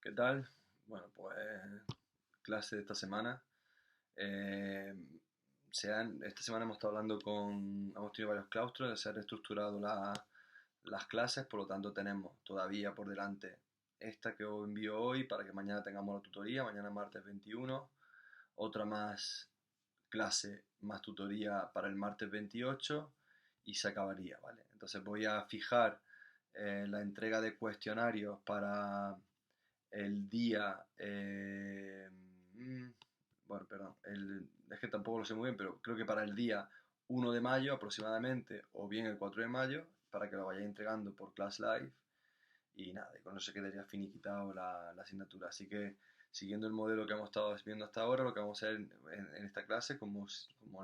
¿Qué tal? Bueno, pues clase de esta semana. Eh, esta semana hemos estado hablando hemos tenido varios claustros, se han reestructurado las clases, por lo tanto tenemos todavía por delante esta que os envío hoy para que mañana tengamos la tutoría, mañana martes 21, otra más clase más tutoría para el martes 28 y se acabaría, ¿vale? Entonces voy a fijar la entrega de cuestionarios para el día, bueno, perdón, es que tampoco lo sé muy bien, pero creo que para el día 1 de mayo aproximadamente, o bien el 4 de mayo, para que lo vayáis entregando por Class Live. Y nada, y con eso quedaría finiquitado la asignatura. Así que, siguiendo el modelo que hemos estado viendo hasta ahora, lo que vamos a hacer en esta clase, como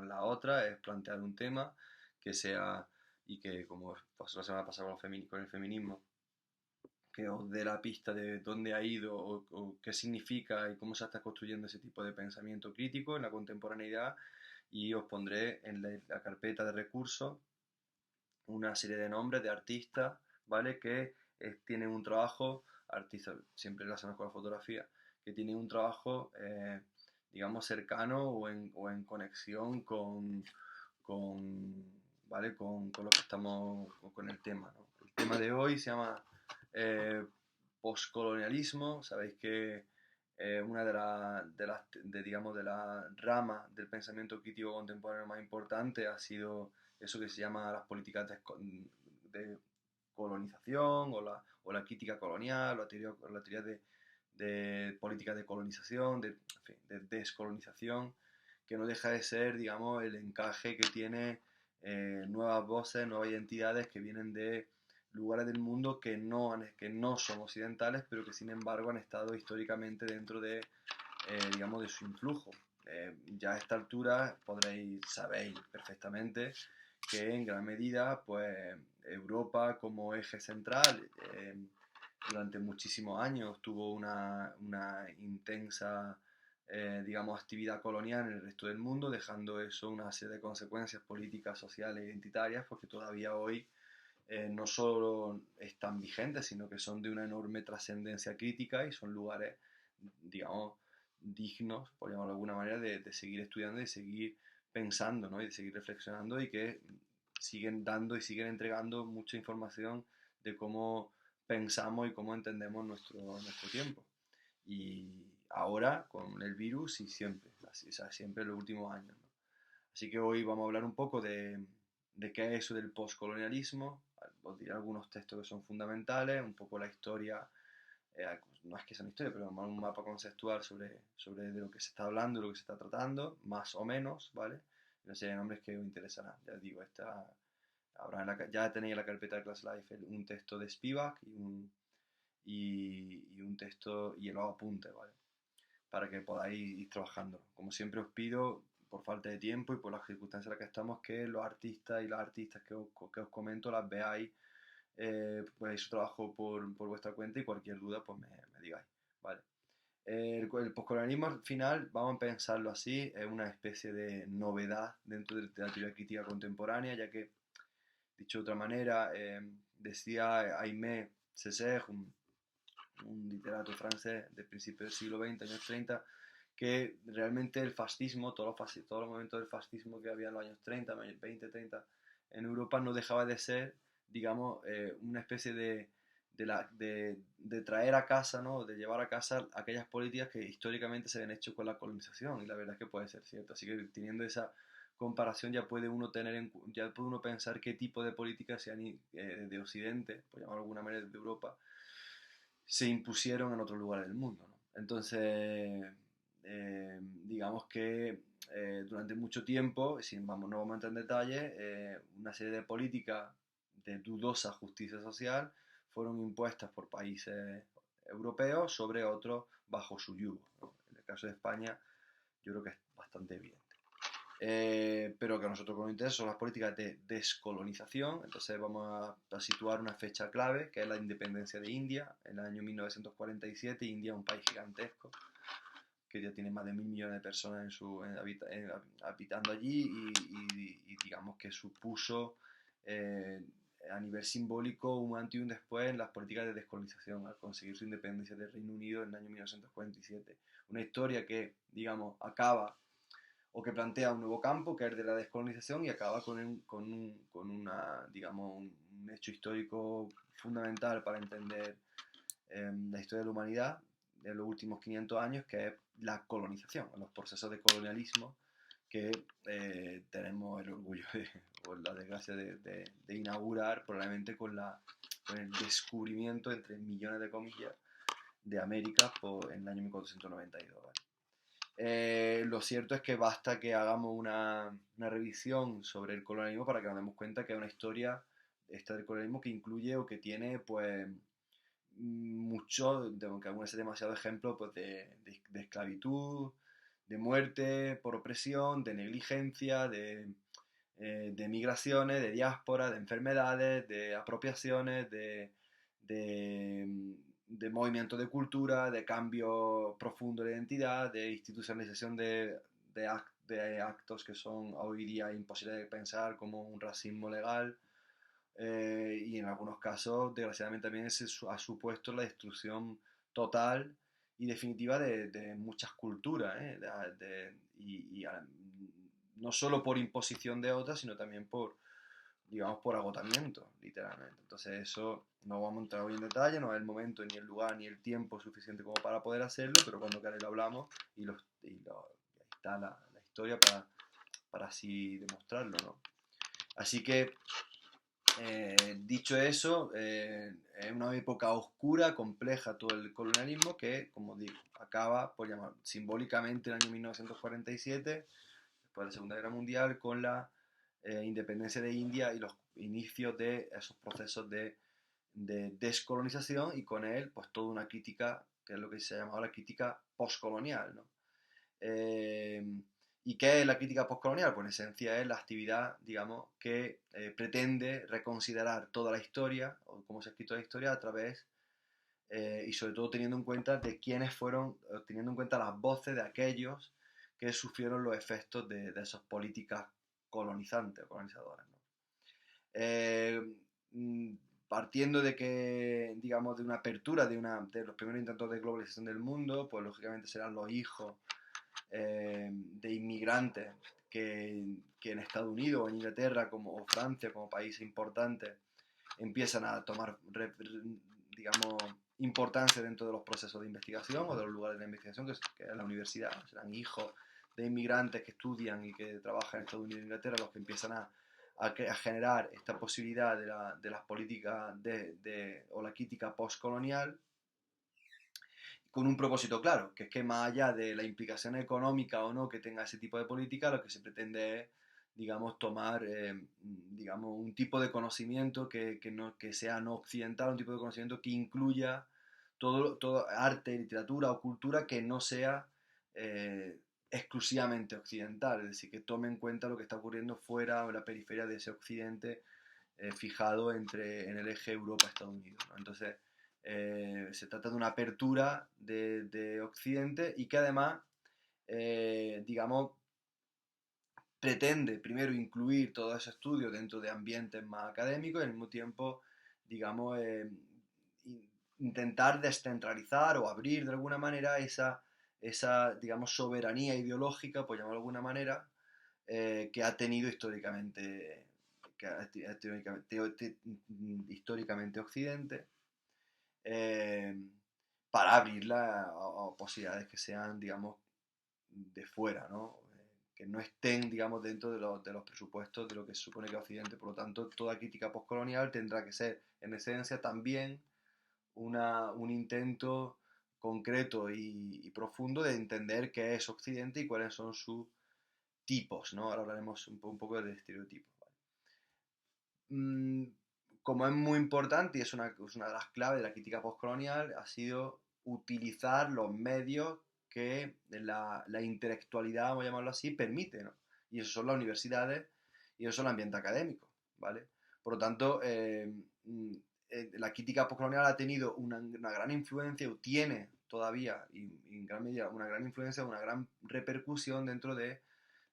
en la otra, es plantear un tema que sea, y que como pasó la semana pasada con el feminismo, que os dé la pista de dónde ha ido o qué significa y cómo se está construyendo ese tipo de pensamiento crítico en la contemporaneidad, y os pondré en la carpeta de recursos una serie de nombres de artistas, ¿vale? Que tienen un trabajo, artistas siempre relacionados con la fotografía, que tienen un trabajo, digamos, cercano o en conexión con, ¿vale? Con lo que estamos, con el tema, ¿no? El tema de hoy se llama eh, postcolonialismo. Sabéis que una digamos, de las ramas del pensamiento crítico contemporáneo más importante ha sido eso que se llama las políticas de colonización o la crítica colonial, o la teoría de políticas de colonización, en fin, de descolonización, que no deja de ser, digamos, el encaje que tiene nuevas voces, nuevas identidades que vienen de lugares del mundo que no son occidentales, pero que sin embargo han estado históricamente dentro digamos, de su influjo. Ya a esta altura sabéis perfectamente que en gran medida, pues Europa como eje central durante muchísimos años tuvo una intensa, digamos, actividad colonial en el resto del mundo, dejando eso una serie de consecuencias políticas, sociales e identitarias, porque todavía hoy no solo están vigentes, sino que son de una enorme trascendencia crítica y son lugares, digamos, dignos, por llamarlo de alguna manera, de seguir estudiando y de seguir pensando, ¿no? Y de seguir reflexionando, y que siguen dando y siguen entregando mucha información de cómo pensamos y cómo entendemos nuestro tiempo. Y ahora con el virus y siempre, así, o sea, siempre en los últimos años, ¿no? Así que hoy vamos a hablar un poco de qué es eso del postcolonialismo. Os diré algunos textos que son fundamentales, un poco la historia, no es que sea una historia, pero un mapa conceptual sobre de lo que se está hablando, de lo que se está tratando, más o menos, ¿vale? Una serie de nombres que os interesarán. Ya digo, ya tenéis en la carpeta de Class Life un texto de Spivak y un texto y los apuntes, ¿vale? Para que podáis ir trabajando. Como siempre os pido, por falta de tiempo y por las circunstancias en las que estamos, que los artistas y las artistas que os comento las veáis, pues su trabajo por vuestra cuenta, y cualquier duda pues me digáis, ¿vale? El postcolonialismo al final, vamos a pensarlo así, es una especie de novedad dentro de la teoría crítica contemporánea, ya que, dicho de otra manera, decía Aimé Césaire, un literato francés del principio del siglo XX, años 30, que realmente el fascismo, todos los momentos del fascismo que había en los años 30, 20, 30, en Europa, no dejaba de ser, digamos, una especie de traer a casa, ¿no? De llevar a casa aquellas políticas que históricamente se habían hecho con la colonización, y la verdad es que puede ser cierto. Así que teniendo esa comparación ya puede uno pensar qué tipo de políticas de Occidente, por llamarlo de alguna manera, de Europa, se impusieron en otros lugares del mundo, ¿no? Entonces, digamos que durante mucho tiempo, no vamos a entrar en detalle, una serie de políticas de dudosa justicia social fueron impuestas por países europeos sobre otros bajo su yugo, ¿no? En el caso de España, yo creo que es bastante evidente. Pero que a nosotros nos interesa son las políticas de descolonización. Entonces vamos a situar una fecha clave, que es la independencia de India, en el año 1947. India es un país gigantesco, que ya tiene más de 1.000 millones de personas habitando allí, y digamos que supuso a nivel simbólico un antes y un después en las políticas de descolonización al conseguir su independencia del Reino Unido en el año 1947. Una historia que, digamos, acaba o que plantea un nuevo campo, que es el de la descolonización, y acaba con una, digamos, un hecho histórico fundamental para entender la historia de la humanidad de los últimos 500 años, que es la colonización, los procesos de colonialismo que tenemos el orgullo o la desgracia de inaugurar probablemente con el descubrimiento, entre millones de comillas, de América en el año 1492. ¿Vale? Lo cierto es que basta que hagamos una revisión sobre el colonialismo para que nos demos cuenta que es una historia esta del colonialismo que incluye o que tiene pues mucho, aunque algunos es demasiado ejemplo, pues de esclavitud, de muerte por opresión, de negligencia, de migraciones, de diáspora, de enfermedades, de apropiaciones, de movimiento de cultura, de cambio profundo de identidad, de institucionalización de actos que son hoy día imposibles de pensar, como un racismo legal, y en algunos casos, desgraciadamente, también ha supuesto la destrucción total y definitiva de muchas culturas, ¿eh? No solo por imposición de otras, sino también por, digamos, por agotamiento, literalmente. Entonces eso no vamos a entrar hoy en detalle, no es el momento, ni el lugar, ni el tiempo suficiente como para poder hacerlo, pero cuando queráis lo hablamos y ahí está la historia para así demostrarlo, ¿no? Así que dicho eso, es una época oscura, compleja todo el colonialismo que, como digo, acaba por llamar simbólicamente el año 1947, después de la Segunda Guerra Mundial, con la independencia de India y los inicios de esos procesos de descolonización y con él pues toda una crítica, que es lo que se ha llamado la crítica postcolonial, ¿no? Eh, ¿Y qué es la crítica postcolonial? Pues en esencia es la actividad, digamos, que pretende reconsiderar toda la historia, o cómo se ha escrito la historia, a través, y sobre todo teniendo en cuenta de quiénes fueron, teniendo en cuenta las voces de aquellos que sufrieron los efectos de esas políticas colonizantes, colonizadoras, ¿no? Eh, mm, Partiendo de que, digamos, de una apertura de los primeros intentos de globalización del mundo, pues lógicamente serán los hijos de inmigrantes que en Estados Unidos o en Inglaterra o Francia como países importantes empiezan a tomar, digamos, importancia dentro de los procesos de investigación o de los lugares de investigación, que es la universidad. Serán hijos de inmigrantes que estudian y que trabajan en Estados Unidos e Inglaterra los que empiezan a generar esta posibilidad de las políticas o la crítica postcolonial, con un propósito claro, que es que más allá de la implicación económica o no que tenga ese tipo de política, lo que se pretende es, digamos, tomar, digamos, un tipo de conocimiento que sea no occidental, un tipo de conocimiento que incluya todo arte, literatura o cultura que no sea exclusivamente occidental, es decir, que tome en cuenta lo que está ocurriendo fuera o en la periferia de ese occidente fijado en el eje Europa-Estados Unidos, ¿no? Entonces, se trata de una apertura de Occidente y que además, digamos, pretende primero incluir todo ese estudio dentro de ambientes más académicos y al mismo tiempo, digamos, intentar descentralizar o abrir de alguna manera esa digamos, soberanía ideológica, por llamarlo de alguna manera, que ha tenido históricamente, históricamente Occidente, eh, para abrirla a posibilidades que sean, digamos, de fuera, ¿no? Que no estén, digamos, dentro de los presupuestos de lo que se supone que es Occidente. Por lo tanto, toda crítica postcolonial tendrá que ser, en esencia, también un intento concreto y profundo de entender qué es Occidente y cuáles son sus tipos, ¿no? Ahora hablaremos un poco de estereotipos. ¿Vale? Como es muy importante y es una de las claves de la crítica postcolonial, ha sido utilizar los medios que la intelectualidad, vamos a llamarlo así, permite, ¿no? Y eso son las universidades y eso es el ambiente académico, ¿vale? Por lo tanto, la crítica postcolonial ha tenido una gran influencia, o tiene todavía, y en gran medida, una gran influencia, una gran repercusión dentro de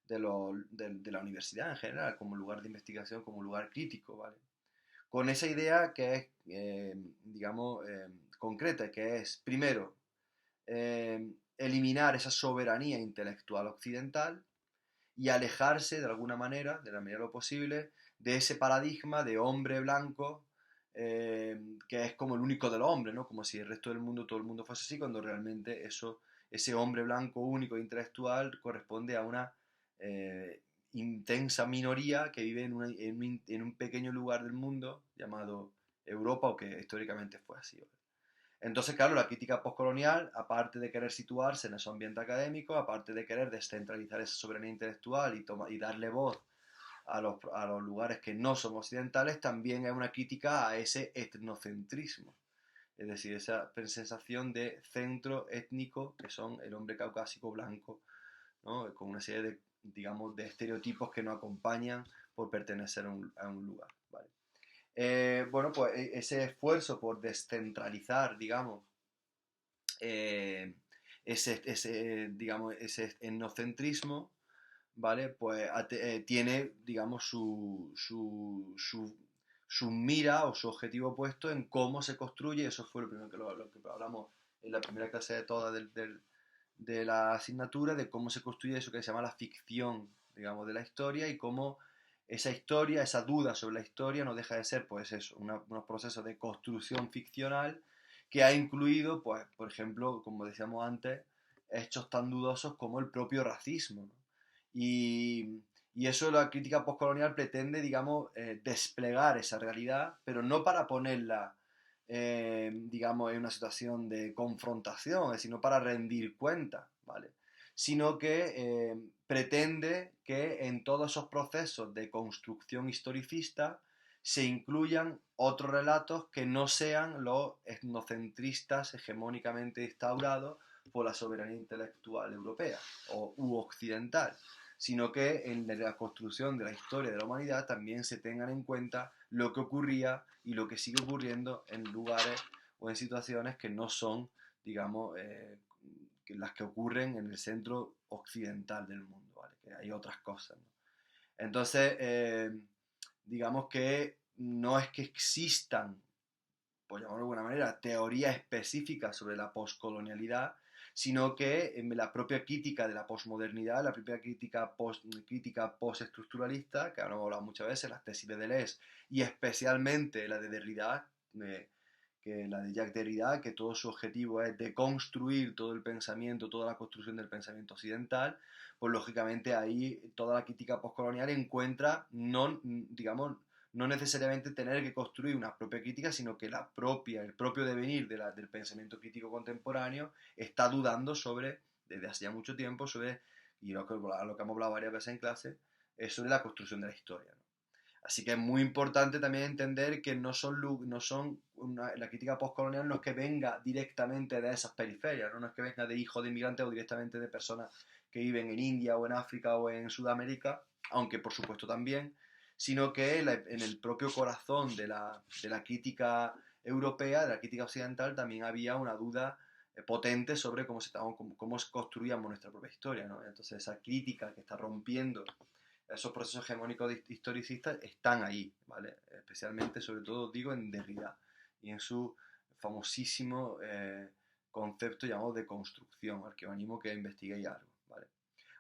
la universidad en general, como lugar de investigación, como lugar crítico, ¿vale? con esa idea que es, digamos, concreta, que es, primero, eliminar esa soberanía intelectual occidental y alejarse de alguna manera, de la medida de lo posible, de ese paradigma de hombre blanco, que es como el único de los hombres, ¿no? Como si el resto del mundo, todo el mundo fuese así, cuando realmente eso, ese hombre blanco único e intelectual corresponde a una intensa minoría que vive en un pequeño lugar del mundo llamado Europa, o que históricamente fue así, ¿vale? Entonces, claro, la crítica postcolonial, aparte de querer situarse en ese ambiente académico, aparte de querer descentralizar esa soberanía intelectual y darle voz a los lugares que no son occidentales, también es una crítica a ese etnocentrismo. Es decir, esa sensación de centro étnico que son el hombre caucásico blanco, ¿no? Con una serie de, digamos, de estereotipos que nos acompañan por pertenecer a un lugar, ¿vale? Bueno, pues ese esfuerzo por descentralizar, digamos, eh, digamos, ese etnocentrismo, ¿vale? Pues tiene, digamos, su mira o su objetivo puesto en cómo se construye. Eso fue lo primero lo que hablamos en la primera clase de toda de la asignatura, de cómo se construye eso que se llama la ficción, digamos, de la historia, y cómo esa historia, esa duda sobre la historia no deja de ser, pues eso, unos procesos de construcción ficcional que ha incluido, pues, por ejemplo, como decíamos antes, hechos tan dudosos como el propio racismo, ¿no? Y eso la crítica postcolonial pretende, digamos, desplegar esa realidad, pero no para ponerla, digamos, en una situación de confrontación, sino para rendir cuenta, ¿vale? Sino que pretende que en todos esos procesos de construcción historicista se incluyan otros relatos que no sean los etnocentristas hegemónicamente instaurados por la soberanía intelectual europea u occidental, sino que en la construcción de la historia de la humanidad también se tengan en cuenta lo que ocurría y lo que sigue ocurriendo en lugares o en situaciones que no son, digamos, las que ocurren en el centro occidental del mundo, ¿vale? Que hay otras cosas, ¿no? Entonces, digamos que no es que existan, por llamarlo de alguna manera, teorías específicas sobre la poscolonialidad, sino que en la propia crítica de la posmodernidad, la propia crítica postestructuralista, que ahora hemos hablado muchas veces, las tesis de Deleuze y especialmente la de Derrida, que la de Jacques Derrida, que todo su objetivo es deconstruir todo el pensamiento, toda la construcción del pensamiento occidental, pues lógicamente ahí toda la crítica postcolonial encuentra, no, digamos, no necesariamente tener que construir una propia crítica, sino que el propio devenir del pensamiento crítico contemporáneo está dudando sobre, desde hace ya mucho tiempo, sobre, y lo que hemos hablado varias veces en clase, es sobre la construcción de la historia, ¿no? Así que es muy importante también entender que la crítica postcolonial no es que venga directamente de esas periferias, ¿no? No es que venga de hijos de inmigrantes o directamente de personas que viven en India o en África o en Sudamérica, aunque por supuesto también, sino que en el propio corazón de la crítica europea, de la crítica occidental, también había una duda potente sobre cómo construíamos nuestra propia historia, ¿no? Entonces esa crítica que está rompiendo esos procesos hegemónicos historicistas están ahí, ¿vale? Especialmente, sobre todo, digo, en Derrida y en su famosísimo concepto llamado de construcción, al que os animo que investiguéis algo, ¿vale?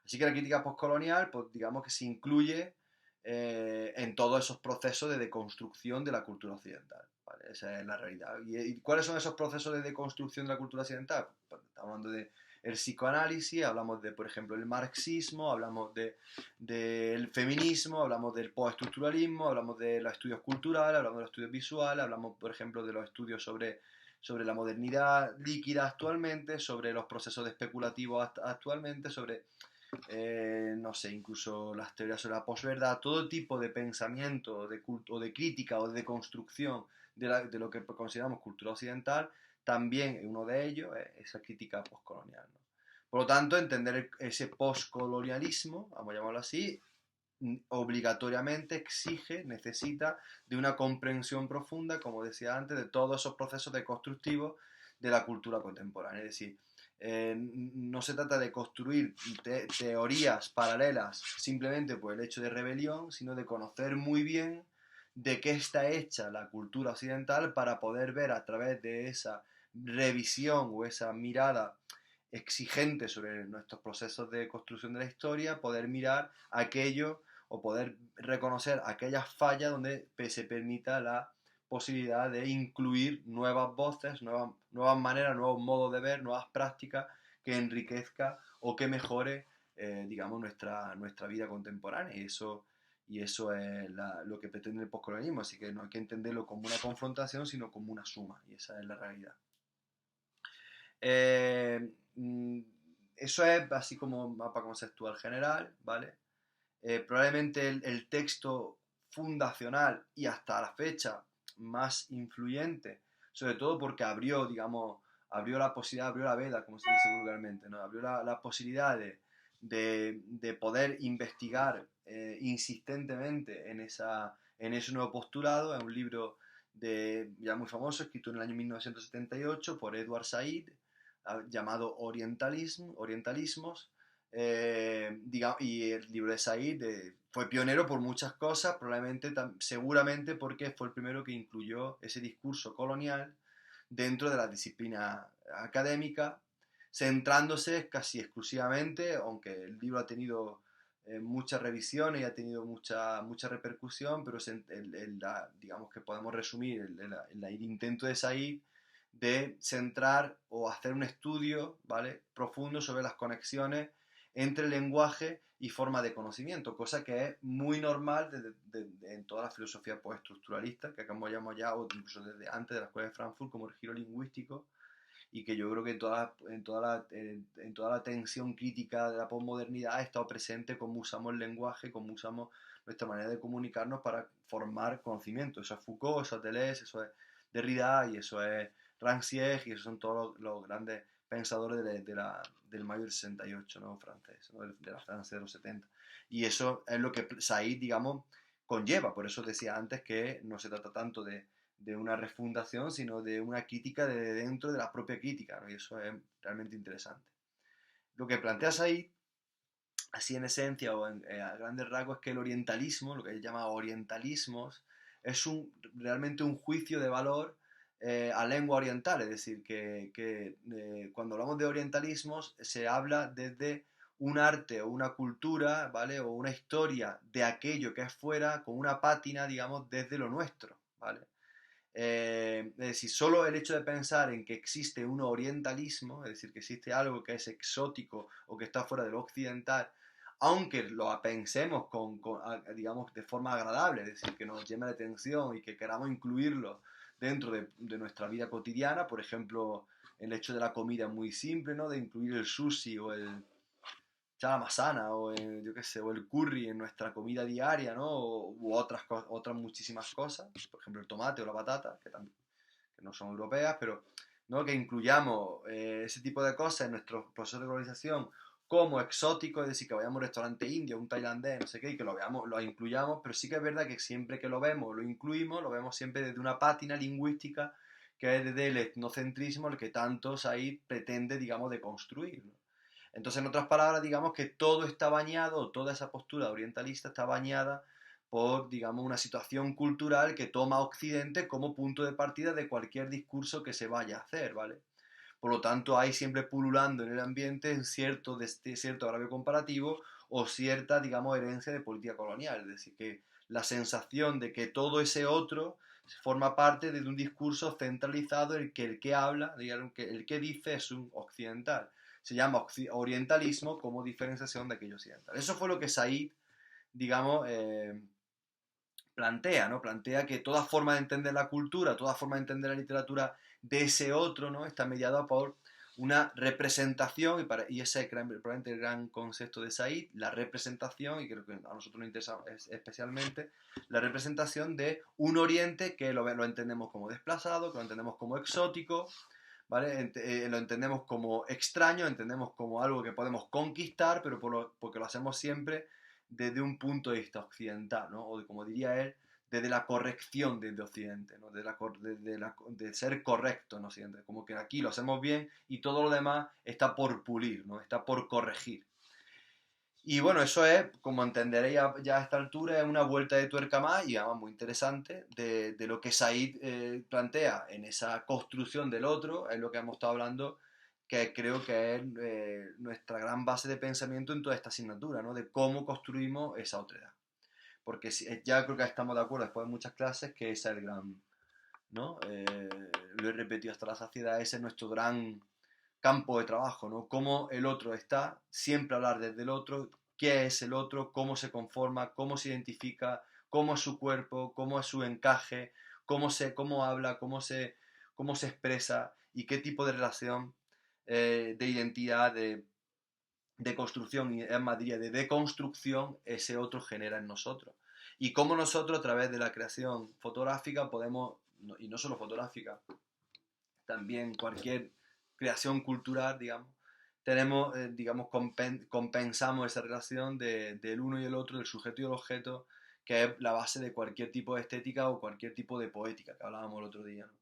Así que la crítica postcolonial, pues digamos que se incluye en todos esos procesos de deconstrucción de la cultura occidental, ¿vale? Esa es la realidad. ¿Y cuáles son esos procesos de deconstrucción de la cultura occidental? Pues, estamos hablando de el psicoanálisis, hablamos de, por ejemplo, el marxismo, hablamos del feminismo, hablamos del postestructuralismo, hablamos de los estudios culturales, hablamos de los estudios visuales, hablamos, por ejemplo, de los estudios sobre la modernidad líquida actualmente, sobre los procesos de especulativo actualmente, sobre, no sé, incluso las teorías sobre la posverdad, todo tipo de pensamiento o de crítica o de construcción de lo que consideramos cultura occidental, también uno de ellos es esa crítica postcolonial, ¿no? Por lo tanto, entender ese postcolonialismo, vamos a llamarlo así, obligatoriamente exige, necesita de una comprensión profunda, como decía antes, de todos esos procesos deconstructivos de la cultura contemporánea. Es decir, no se trata de construir teorías paralelas simplemente por el hecho de rebelión, sino de conocer muy bien de qué está hecha la cultura occidental para poder ver a través de esa revisión o esa mirada exigente sobre nuestros procesos de construcción de la historia, poder mirar aquello o poder reconocer aquellas fallas donde se permita la posibilidad de incluir nuevas voces, nuevas maneras, nuevos modos de ver, nuevas prácticas que enriquezca o que mejore, digamos, nuestra vida contemporánea. Y eso es lo que pretende el postcolonialismo, así que no hay que entenderlo como una confrontación, sino como una suma, y esa es la realidad. Eh, mm, Eso es así como un mapa conceptual general, ¿vale? Probablemente el texto fundacional y hasta la fecha más influyente, sobre todo porque abrió, digamos, abrió la posibilidad, abrió la veda, como se dice vulgarmente, ¿no? Abrió la posibilidad de poder investigar insistentemente en ese nuevo postulado. Es un libro ya muy famoso, escrito en el año 1978 por Edward Said, llamado Orientalismos. Y el libro de Said fue pionero por muchas cosas, probablemente, seguramente porque fue el primero que incluyó ese discurso colonial dentro de la disciplina académica, centrándose casi exclusivamente, aunque el libro ha tenido muchas revisiones y ha tenido mucha repercusión, pero digamos que podemos resumir el intento de Said de centrar o hacer un estudio, ¿vale?, profundo sobre las conexiones entre lenguaje y forma de conocimiento, cosa que es muy normal en toda la filosofía postestructuralista, que como llamamos ya, o incluso desde antes de la Escuela de Frankfurt, como el giro lingüístico, y que yo creo que en toda la tensión crítica de la posmodernidad ha estado presente cómo usamos el lenguaje, cómo usamos nuestra manera de comunicarnos para formar conocimiento. Eso es Foucault, eso es Deleuze, eso es Derrida y eso es Rancière, y esos son todos los grandes pensadores del mayo del 68, ¿no?, francés, ¿no?, de la Francia de los 70. Y eso es lo que Said, digamos, conlleva. Por eso decía antes que no se trata tanto de una refundación, sino de una crítica de dentro de la propia crítica, ¿no? Y eso es realmente interesante. Lo que planteas ahí, así en esencia o a grandes rasgos, es que el orientalismo, lo que él llama orientalismos, es realmente un juicio de valor a lengua oriental, es decir, que cuando hablamos de orientalismos se habla desde un arte o una cultura, ¿vale?, o una historia de aquello que es fuera, con una pátina, digamos, desde lo nuestro, ¿vale? Es decir, solo el hecho de pensar en que existe un orientalismo, es decir, que existe algo que es exótico o que está fuera de lo occidental, aunque lo pensemos digamos, de forma agradable, es decir, que nos llame la atención y que queramos incluirlo dentro de nuestra vida cotidiana. Por ejemplo, el hecho de la comida es muy simple, ¿no?, de incluir el sushi o el masana o yo qué sé, o el curry en nuestra comida diaria, ¿no? U otras muchísimas cosas, por ejemplo el tomate o la patata, que no son europeas, pero ¿no?, que incluyamos ese tipo de cosas en nuestro proceso de colonización como exótico, es decir, que vayamos a un restaurante indio, un tailandés, no sé qué, y que lo veamos, lo incluyamos, pero sí que es verdad que siempre que lo vemos, lo incluimos, lo vemos siempre desde una pátina lingüística que es desde el etnocentrismo, el que tantos ahí pretende, digamos, de construir, ¿no? Entonces, en otras palabras, digamos que todo está bañado, toda esa postura orientalista está bañada por, digamos, una situación cultural que toma a Occidente como punto de partida de cualquier discurso que se vaya a hacer, ¿vale? Por lo tanto, hay siempre pululando en el ambiente cierto agravio comparativo o cierta, digamos, herencia de política colonial. Es decir, que la sensación de que todo ese otro forma parte de un discurso centralizado en el que habla, digamos, que el que dice es un occidental. Se llama orientalismo como diferenciación de aquello occidental. Eso fue lo que Said, digamos, plantea, ¿no? Plantea que toda forma de entender la cultura, toda forma de entender la literatura de ese otro, ¿no?, está mediada por una representación, y ese es probablemente el gran concepto de Said, la representación, y creo que a nosotros nos interesa especialmente, la representación de un Oriente que lo entendemos como desplazado, que lo entendemos como exótico, ¿vale? Lo entendemos como extraño, entendemos como algo que podemos conquistar, pero porque lo hacemos siempre desde un punto de vista occidental, ¿no? O como diría él, desde la corrección desde Occidente, ¿no? De ser correcto en Occidente, como que aquí lo hacemos bien y todo lo demás está por pulir, ¿no?, está por corregir. Y bueno, eso es, como entenderéis ya a esta altura, es una vuelta de tuerca más y además muy interesante de lo que Said plantea en esa construcción del otro, es lo que hemos estado hablando, que creo que es nuestra gran base de pensamiento en toda esta asignatura, ¿no? De cómo construimos esa otredad. Porque ya creo que estamos de acuerdo después de muchas clases que ese es el gran, ¿no? Lo he repetido hasta la saciedad, ese es nuestro gran campo de trabajo, ¿no? Cómo el otro está, siempre hablar desde el otro, qué es el otro, cómo se conforma, cómo se identifica, cómo es su cuerpo, cómo es su encaje, cómo habla, cómo se expresa y qué tipo de relación de identidad, de construcción y es más diría de deconstrucción ese otro genera en nosotros. Y cómo nosotros a través de la creación fotográfica podemos, y no solo fotográfica, también cualquier creación cultural, digamos, tenemos, digamos, compensamos esa relación del uno y el otro, del sujeto y el objeto, que es la base de cualquier tipo de estética o cualquier tipo de poética que hablábamos el otro día, ¿no?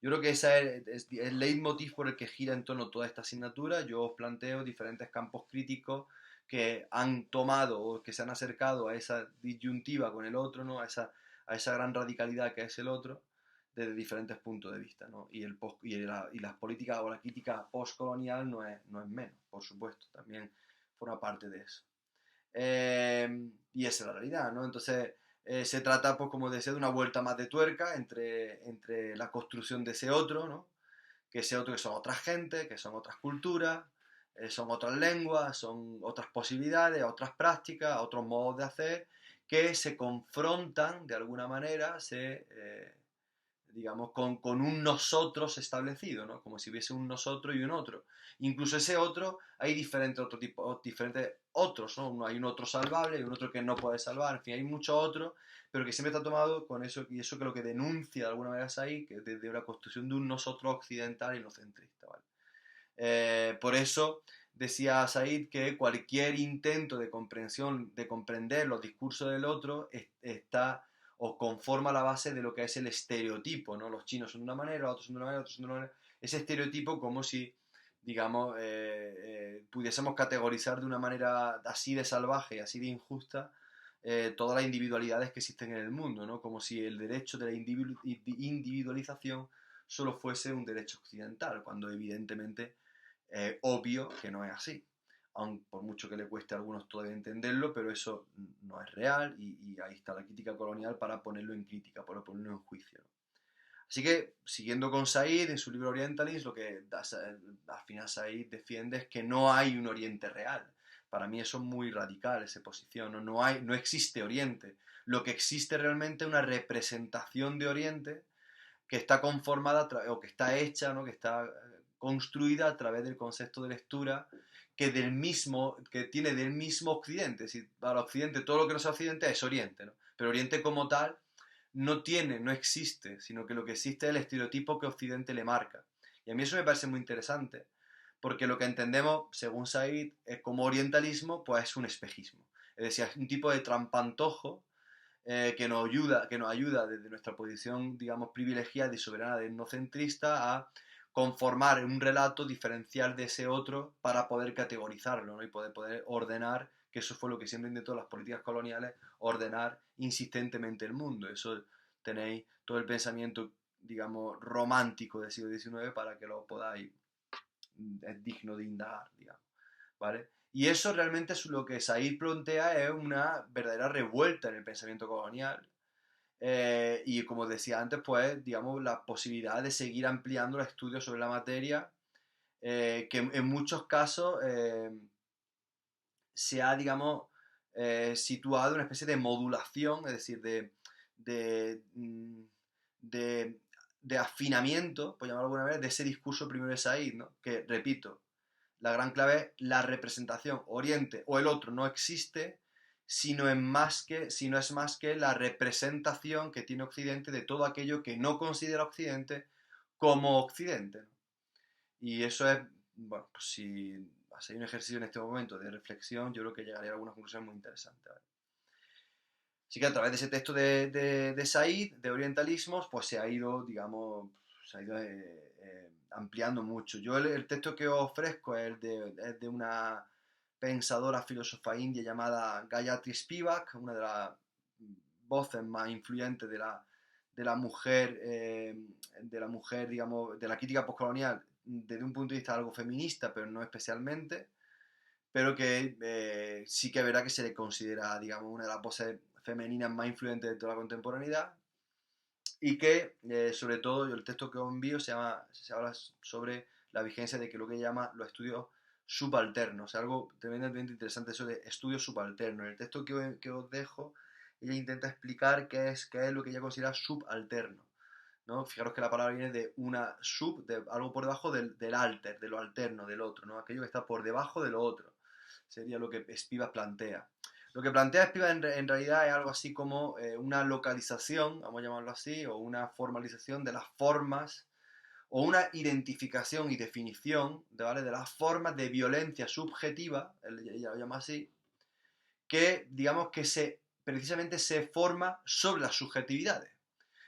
Yo creo que ese es el leitmotiv por el que gira en torno a toda esta asignatura. Yo os planteo diferentes campos críticos que han tomado o que se han acercado a esa disyuntiva con el otro, ¿no? A esa gran radicalidad que es el otro, desde diferentes puntos de vista, ¿no? Y las políticas o la crítica postcolonial no es menos, por supuesto, también forma parte de eso. Y esa es la realidad, ¿no? Entonces, se trata, pues, como decía, de una vuelta más de tuerca entre la construcción de ese otro, ¿no? Que ese otro que son otras gentes, que son otras culturas, son otras lenguas, son otras posibilidades, otras prácticas, otros modos de hacer, que se confrontan de alguna manera, digamos, con un nosotros establecido, ¿no? Como si hubiese un nosotros y un otro. Incluso ese otro, hay diferentes otros, ¿no? Hay un otro salvable, hay un otro que no puede salvar, en fin, hay muchos otros, pero que siempre está tomado con eso, y eso que lo que denuncia de alguna manera es ahí, que desde la construcción de un nosotros occidental y no centrista, ¿vale? Por eso decía Said que cualquier intento de comprensión, de comprender los discursos del otro, está o conforma la base de lo que es el estereotipo, ¿no? Los chinos son de una manera, otros son de una manera, otros son de una manera. Ese estereotipo como si, digamos, pudiésemos categorizar de una manera así de salvaje y así de injusta todas las individualidades que existen en el mundo, ¿no? Como si el derecho de la individualización solo fuese un derecho occidental, cuando evidentemente obvio que no es así. Aun por mucho que le cueste a algunos todavía entenderlo, pero eso no es real y ahí está la crítica colonial para ponerlo en crítica, para ponerlo en juicio, ¿no? Así que, siguiendo con Said, en su libro Orientalis, lo que al final Said defiende es que no hay un Oriente real. Para mí eso es muy radical, esa posición. No existe Oriente. Lo que existe realmente es una representación de Oriente que está conformada o que está hecha, ¿no? Que está construida a través del concepto de lectura que tiene del mismo Occidente. Es decir, para Occidente todo lo que no sea Occidente es Oriente, ¿no? Pero Oriente como tal no existe, sino que lo que existe es el estereotipo que Occidente le marca. Y a mí eso me parece muy interesante, porque lo que entendemos, según Said, es como orientalismo, pues es un espejismo. Es decir, es un tipo de trampantojo que nos ayuda desde nuestra posición, digamos, privilegiada y soberana de etnocentrista a conformar un relato diferencial de ese otro para poder categorizarlo, ¿no? Y poder ordenar, que eso fue lo que siempre intentó las políticas coloniales, ordenar insistentemente el mundo. Eso tenéis todo el pensamiento, digamos, romántico del siglo XIX para que lo podáis, es digno de indagar, digamos, ¿vale? Y eso realmente es lo que Said plantea, es una verdadera revuelta en el pensamiento colonial. Y como decía antes, pues, digamos, la posibilidad de seguir ampliando los estudios sobre la materia, que en muchos casos se ha, digamos, situado en una especie de modulación, es decir, de, mm, de, de afinamiento, por llamarlo de alguna manera, de ese discurso primero de Said, ¿no? Que, repito, la gran clave es la representación. Oriente o el otro no existe si no es más que la representación que tiene Occidente de todo aquello que no considera Occidente como Occidente, ¿no? Y eso es, bueno, pues si hacéis un ejercicio en este momento de reflexión, yo creo que llegaría a algunas conclusiones muy interesantes, ¿vale? Así que a través de ese texto de Said, de orientalismos, pues se ha ido, digamos, se ha ido ampliando mucho. Yo el texto que os ofrezco es de una pensadora filósofa india llamada Gayatri Spivak, una de las voces más influyentes de la mujer, digamos, de la crítica postcolonial desde un punto de vista algo feminista, pero no especialmente, pero que sí que es verdad que se le considera, digamos, una de las voces femeninas más influyentes de toda la contemporaneidad y que, sobre todo, el texto que os envío se habla sobre la vigencia de que lo que llama los estudios subalternos, algo tremendamente interesante eso de estudios subalternos. En el texto que os dejo, ella intenta explicar qué es lo que ella considera subalterno, ¿no? Fijaros que la palabra viene de una sub, de algo por debajo del alter, de lo alterno, del otro, ¿no? Aquello que está por debajo de lo otro. Sería lo que Spivak plantea. Lo que plantea Spivak en realidad es algo así como una localización, vamos a llamarlo así, o una formalización de las formas, o una identificación y definición, ¿vale? De las formas de violencia subjetiva, ella lo llama así, que digamos que precisamente se forma sobre las subjetividades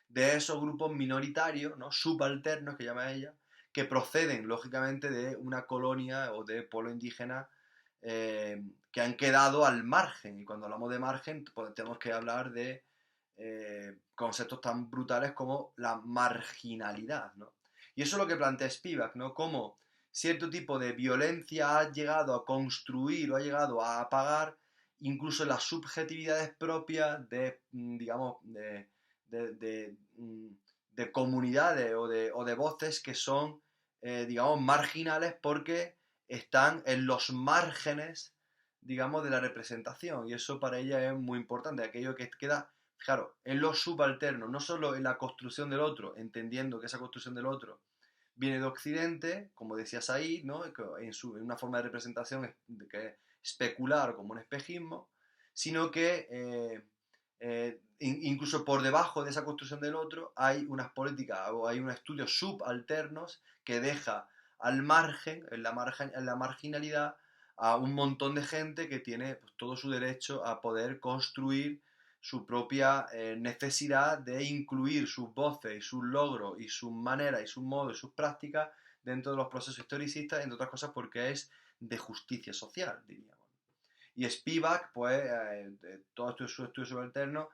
de esos grupos minoritarios, ¿no? Subalternos, que llama ella, que proceden, lógicamente, de una colonia o de pueblo indígena que han quedado al margen. Y cuando hablamos de margen, pues tenemos que hablar de conceptos tan brutales como la marginalidad, ¿no? Y eso es lo que plantea Spivak, ¿no? Cómo cierto tipo de violencia ha llegado a construir o ha llegado a apagar incluso las subjetividades propias de, digamos, de comunidades o de voces que son, digamos, marginales porque están en los márgenes, digamos, de la representación. Y eso para ella es muy importante, aquello que queda, claro, en lo subalterno, no solo en la construcción del otro, entendiendo que esa construcción del otro viene de Occidente, como decía Said, ¿no? En una forma de representación que es especular como un espejismo, sino que incluso por debajo de esa construcción del otro hay unas políticas o hay unos estudios subalternos que deja al margen, en la marginalidad, a un montón de gente que tiene pues, todo su derecho a poder construir su propia necesidad de incluir sus voces y sus logros y sus maneras y sus modos y sus prácticas dentro de los procesos historicistas, entre otras cosas porque es de justicia social, diríamos. Y Spivak, pues, todos sus estudios subalternos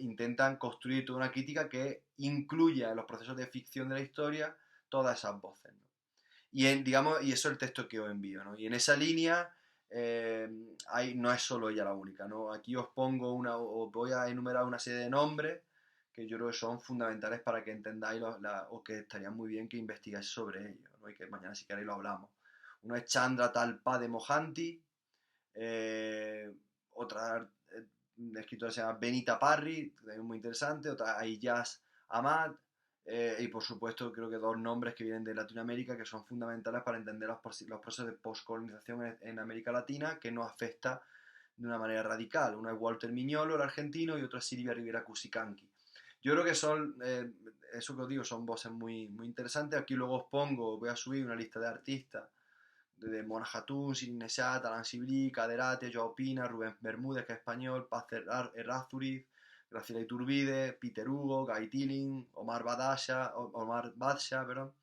intentan construir toda una crítica que incluya en los procesos de ficción de la historia todas esas voces, ¿no? Digamos, y eso es el texto que os envío, ¿no? Y en esa línea no es solo ella la única, ¿no? Aquí os voy a enumerar una serie de nombres que yo creo que son fundamentales para que entendáis o que estaría muy bien que investigáis sobre ellos, ¿no? Y que mañana si queréis lo hablamos. Uno es Chandra Talpa de Mohanty, otra escritora se llama Benita Parry, también muy interesante, otra Ayaz Ahmad, y por supuesto creo que dos nombres que vienen de Latinoamérica que son fundamentales para entender los procesos de postcolonización en América Latina que nos afecta de una manera radical. Uno es Walter Miñolo, el argentino, y otro es Silvia Rivera Cusicanqui. Yo creo que son, eso que os digo, son voces muy, muy interesantes. Aquí luego voy a subir una lista de artistas de Mona Hatun, Sirin Neshat, Alan Sibli, Caderate, Joao Pina, Rubén Bermúdez, que es español, Paz Errázuriz, Graciela Iturbide, Peter Hugo, Guy Tilling, Omar Badsha, perdón,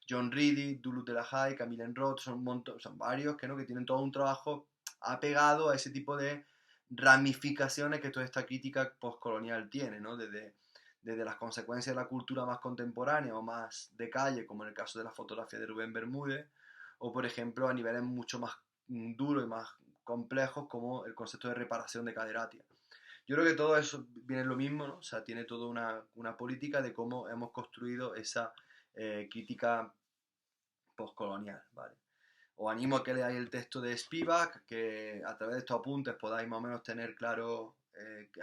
John Reedy, Duluth de la High, Camille Enroth, son varios que, ¿no? que tienen todo un trabajo apegado a ese tipo de ramificaciones que toda esta crítica postcolonial tiene, ¿no? Desde las consecuencias de la cultura más contemporánea o más de calle, como en el caso de la fotografía de Rubén Bermúdez, o por ejemplo a niveles mucho más duros y más complejos como el concepto de reparación de Caderatia. Yo creo que todo eso viene en lo mismo, ¿no? O sea, tiene toda una política de cómo hemos construido esa crítica postcolonial, ¿vale? Os animo a que leáis el texto de Spivak, que a través de estos apuntes podáis más o menos tener claro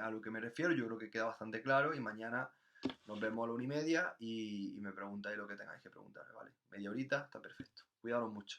a lo que me refiero. Yo creo que queda bastante claro y mañana nos vemos a la 1:30 y me preguntáis lo que tengáis que preguntar, ¿vale? Media horita, está perfecto. Cuidaros mucho.